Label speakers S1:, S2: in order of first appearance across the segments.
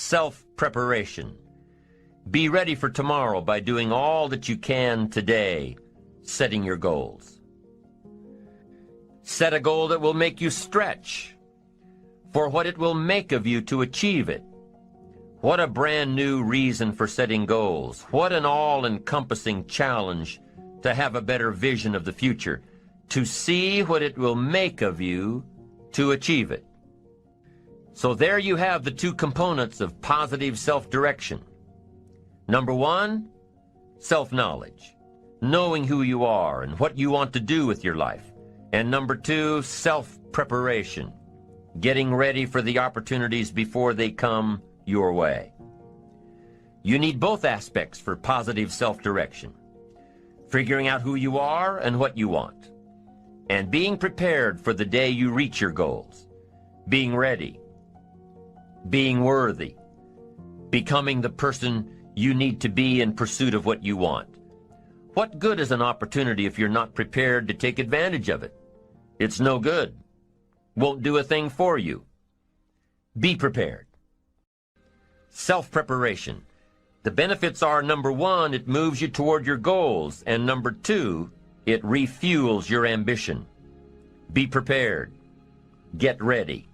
S1: self-preparation. Be ready for tomorrow by doing all that you can today, setting your goals. Set a goal that will make you stretch for what it will make of you to achieve it. What a brand new reason for setting goals. What an all-encompassing challenge to have a better vision of the future, to see what it will make of you to achieve it. So there you have the two components of positive self-direction. Number one, self-knowledge, knowing who you are and what you want to do with your life. And number two, self-preparation, getting ready for the opportunities before they come your way. You need both aspects for positive self-direction, figuring out who you are and what you want, and being prepared for the day you reach your goals, being ready, being worthy, becoming the person you need to be in pursuit of what you want. What good is an opportunity if you're not prepared to take advantage of it? It's no good. Won't do a thing for you. Be prepared. Self-preparation. The benefits are, number one, it moves you toward your goals, and number two, it refuels your ambition. Be prepared. Get ready.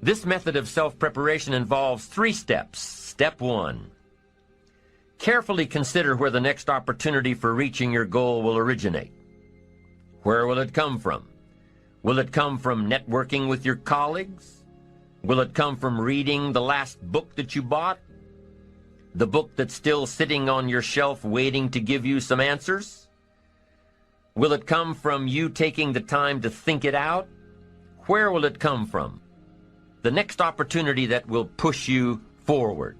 S1: This method of self-preparation involves 3 steps. Step 1. Carefully consider where the next opportunity for reaching your goal will originate. Where will it come from? Will it come from networking with your colleagues? Will it come from reading the last book that you bought? The book that's still sitting on your shelf waiting to give you some answers? Will it come from you taking the time to think it out? Where will it come from? The next opportunity that will push you forward.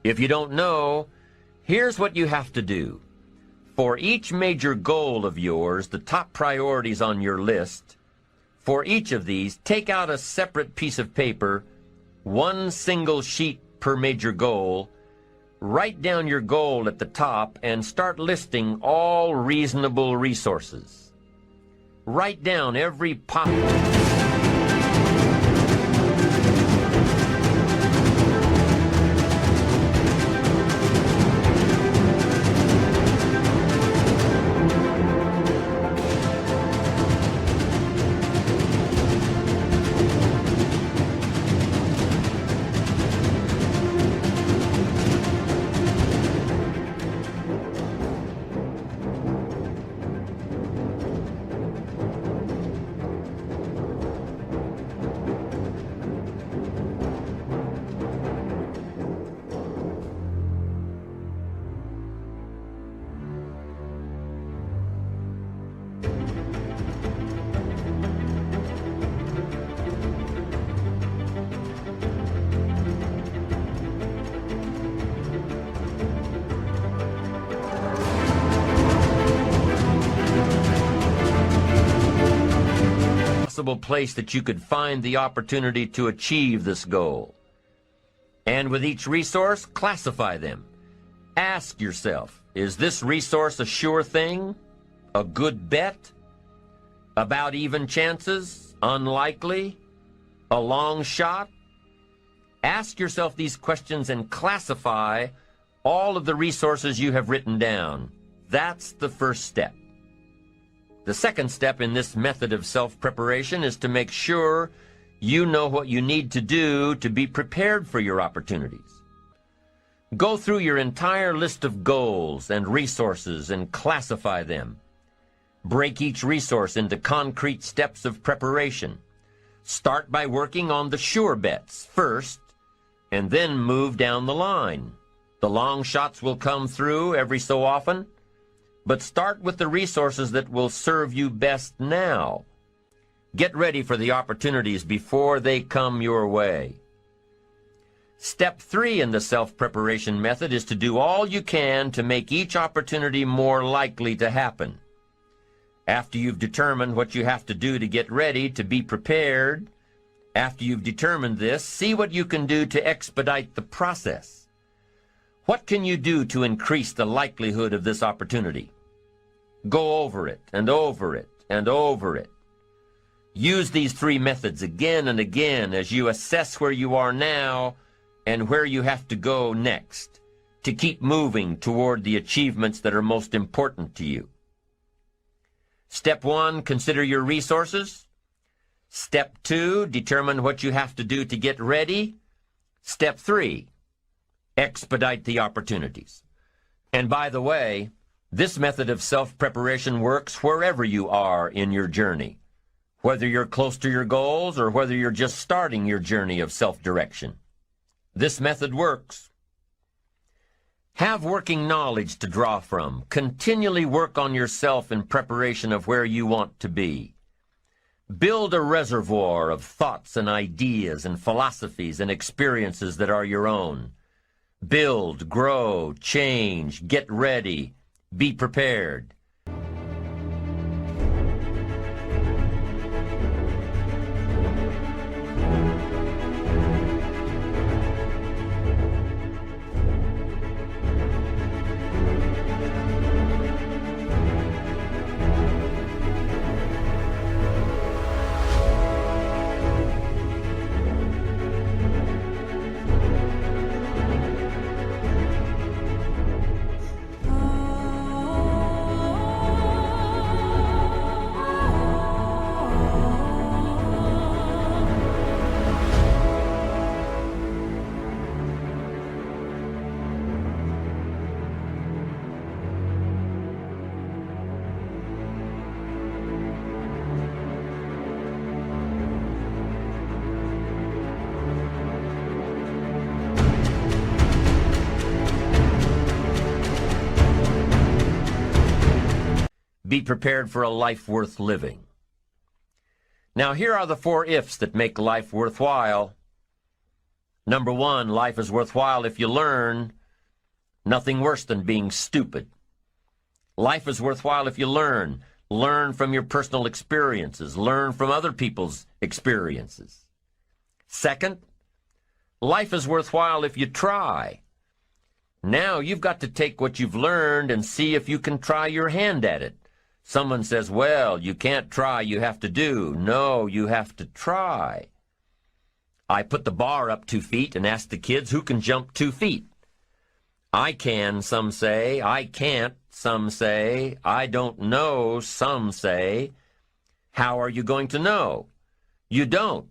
S1: If you don't know, here's what you have to do. For each major goal of yours, the top priorities on your list, for each of these, take out a separate piece of paper, 1 single sheet per major goal, write down your goal at the top, and start listing all reasonable resources. Write down every possible... place that you could find the opportunity to achieve this goal. And with each resource, classify them. Ask yourself, is this resource a sure thing? A good bet? About even chances? Unlikely? A long shot? Ask yourself these questions and classify all of the resources you have written down. That's the first step. The second step in this method of self-preparation is to make sure you know what you need to do to be prepared for your opportunities. Go through your entire list of goals and resources and classify them. Break each resource into concrete steps of preparation. Start by working on the sure bets first, and then move down the line. The long shots will come through every so often, but start with the resources that will serve you best now. Get ready for the opportunities before they come your way. Step 3 in the self-preparation method is to do all you can to make each opportunity more likely to happen. After you've determined what you have to do to get ready, to be prepared, after you've determined this, see what you can do to expedite the process. What can you do to increase the likelihood of this opportunity? Go over it and over it and over it. Use these three methods again and again as you assess where you are now and where you have to go next to keep moving toward the achievements that are most important to you. Step 1, consider your resources. Step 2, determine what you have to do to get ready. Step 3, expedite the opportunities. And by the way, this method of self-preparation works wherever you are in your journey, whether you're close to your goals or whether you're just starting your journey of self-direction. This method works. Have working knowledge to draw from. Continually work on yourself in preparation of where you want to be. Build a reservoir of thoughts and ideas and philosophies and experiences that are your own. Build, grow, change, get ready, be prepared. Be prepared for a life worth living. Now, here are the 4 ifs that make life worthwhile. Number 1, life is worthwhile if you learn. Nothing worse than being stupid. Life is worthwhile if you learn. Learn from your personal experiences. Learn from other people's experiences. Second, life is worthwhile if you try. Now you've got to take what you've learned and see if you can try your hand at it. Someone says, well, you can't try, you have to do. No, you have to try. I put the bar up 2 feet and asked the kids who can jump 2 feet. I can, some say. I can't, some say. I don't know, some say. How are you going to know? You don't.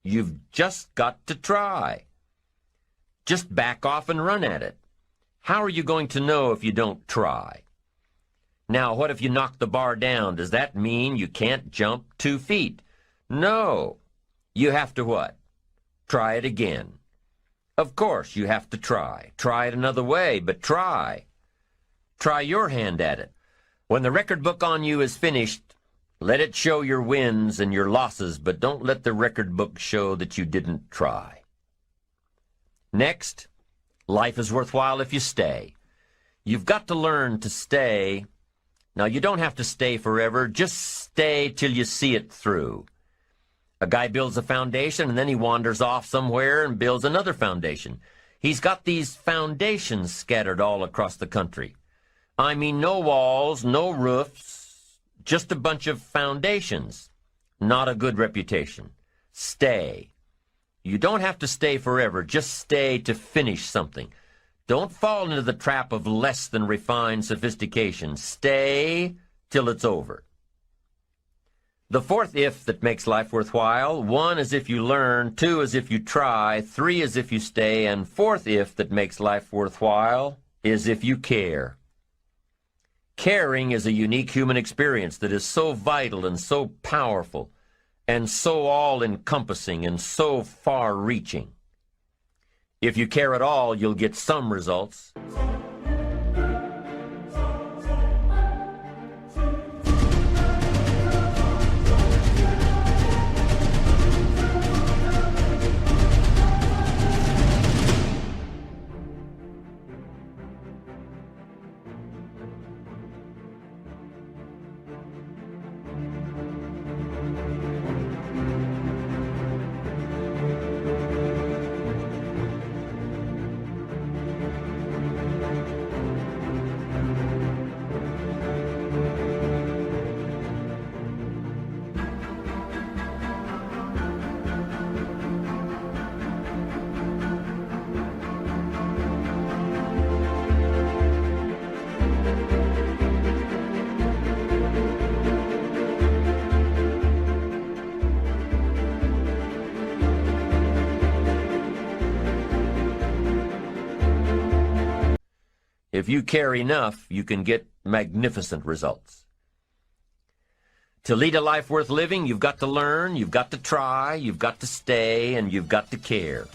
S1: You've just got to try. Just back off and run at it. How are you going to know if you don't try? Now, what if you knock the bar down? Does that mean you can't jump 2 feet? No. You have to what? Try it again. Of course, you have to try. Try it another way, but try. Try your hand at it. When the record book on you is finished, let it show your wins and your losses, but don't let the record book show that you didn't try. Next, life is worthwhile if you stay. You've got to learn to stay. Now, you don't have to stay forever. Just stay till you see it through. A guy builds a foundation, and then he wanders off somewhere and builds another foundation. He's got these foundations scattered all across the country. I mean, no walls, no roofs, just a bunch of foundations. Not a good reputation. Stay. You don't have to stay forever. Just stay to finish something. Don't fall into the trap of less than refined sophistication. Stay till it's over. The 4th if that makes life worthwhile, 1 is if you learn, 2 is if you try, 3 is if you stay, and 4th if that makes life worthwhile is if you care. Caring is a unique human experience that is so vital and so powerful and so all-encompassing and so far-reaching. If you care at all, you'll get some results. If you care enough, you can get magnificent results. To lead a life worth living, you've got to learn, you've got to try, you've got to stay, and you've got to care.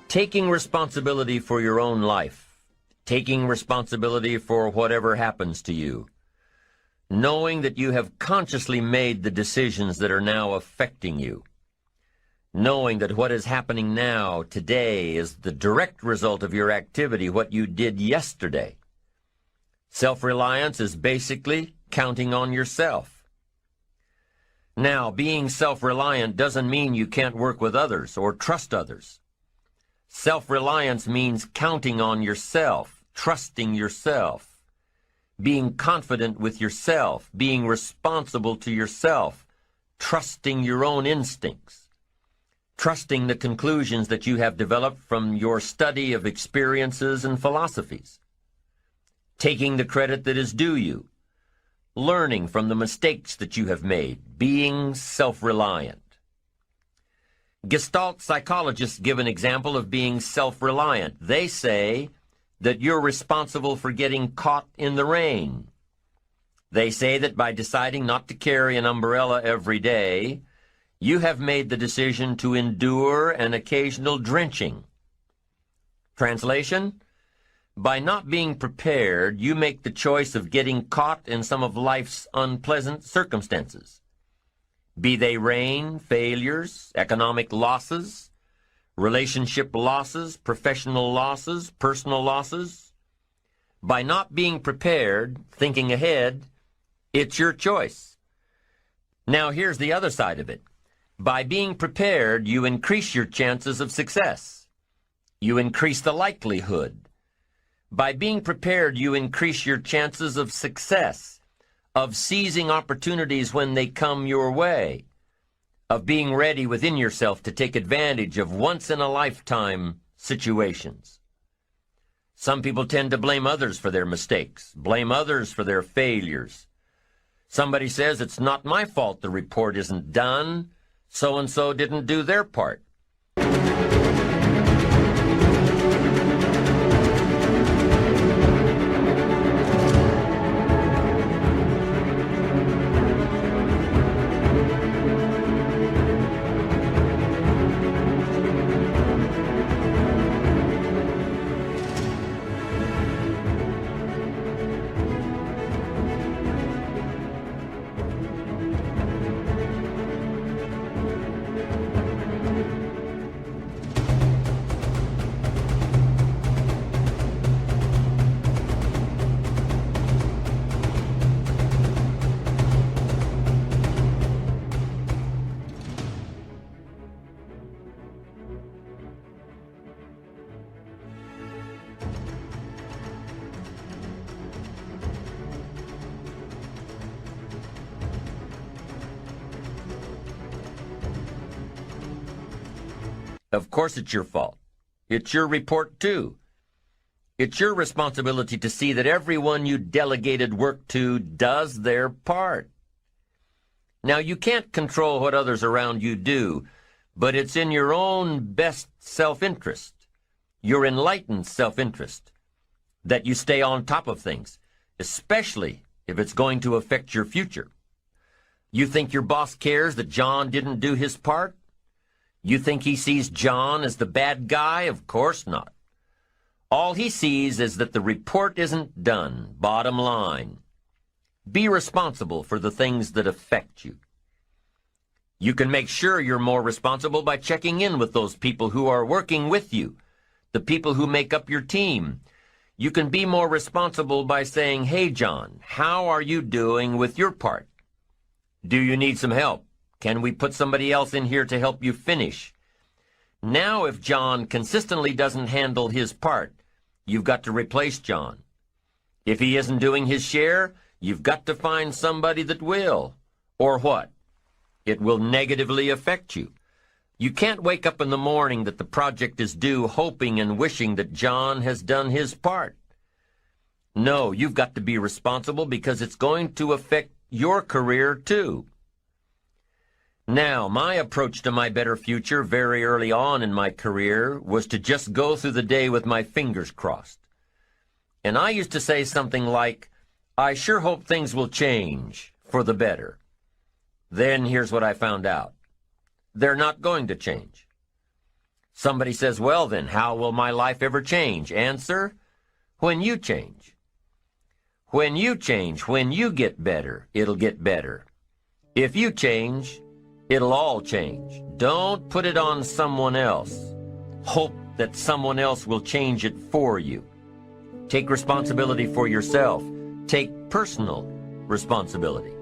S1: Taking responsibility for your own life, taking responsibility for whatever happens to you, knowing that you have consciously made the decisions that are now affecting you, knowing that what is happening now, today, is the direct result of your activity, what you did yesterday. Self-reliance is basically counting on yourself. Now, being self-reliant doesn't mean you can't work with others or trust others. Self-reliance means counting on yourself, trusting yourself, being confident with yourself, being responsible to yourself, trusting your own instincts, trusting the conclusions that you have developed from your study of experiences and philosophies, taking the credit that is due you, learning from the mistakes that you have made, being self-reliant. Gestalt psychologists give an example of being self-reliant. They say that you're responsible for getting caught in the rain. They say that by deciding not to carry an umbrella every day, you have made the decision to endure an occasional drenching. Translation: by not being prepared, you make the choice of getting caught in some of life's unpleasant circumstances. Be they rain, failures, economic losses, relationship losses, professional losses, personal losses. By not being prepared, thinking ahead, it's your choice. Now here's the other side of it. By being prepared, you increase your chances of success. You increase the likelihood. By being prepared, you increase your chances of success, of seizing opportunities when they come your way, of being ready within yourself to take advantage of once-in-a-lifetime situations. Some people tend to blame others for their mistakes, blame others for their failures. Somebody says, it's not my fault the report isn't done, so-and-so didn't do their part. Of course it's your fault. It's your report, too. It's your responsibility to see that everyone you delegated work to does their part. Now, you can't control what others around you do, but it's in your own best self-interest, your enlightened self-interest, that you stay on top of things, especially if it's going to affect your future. You think your boss cares that John didn't do his part? You think he sees John as the bad guy? Of course not. All he sees is that the report isn't done, bottom line. Be responsible for the things that affect you. You can make sure you're more responsible by checking in with those people who are working with you, the people who make up your team. You can be more responsible by saying, "Hey, John, how are you doing with your part? Do you need some help? Can we put somebody else in here to help you finish?" Now, if John consistently doesn't handle his part, you've got to replace John. If he isn't doing his share, you've got to find somebody that will. Or what? It will negatively affect you. You can't wake up in the morning that the project is due hoping and wishing that John has done his part. No, you've got to be responsible because it's going to affect your career too. Now, my approach to my better future very early on in my career was to just go through the day with my fingers crossed. And I used to say something like, I sure hope things will change for the better. Then here's what I found out. They're not going to change. Somebody says, well then, how will my life ever change? Answer, when you change. When you change, when you get better, it'll get better. If you change, it'll all change. Don't put it on someone else. Hope that someone else will change it for you. Take responsibility for yourself. Take personal responsibility.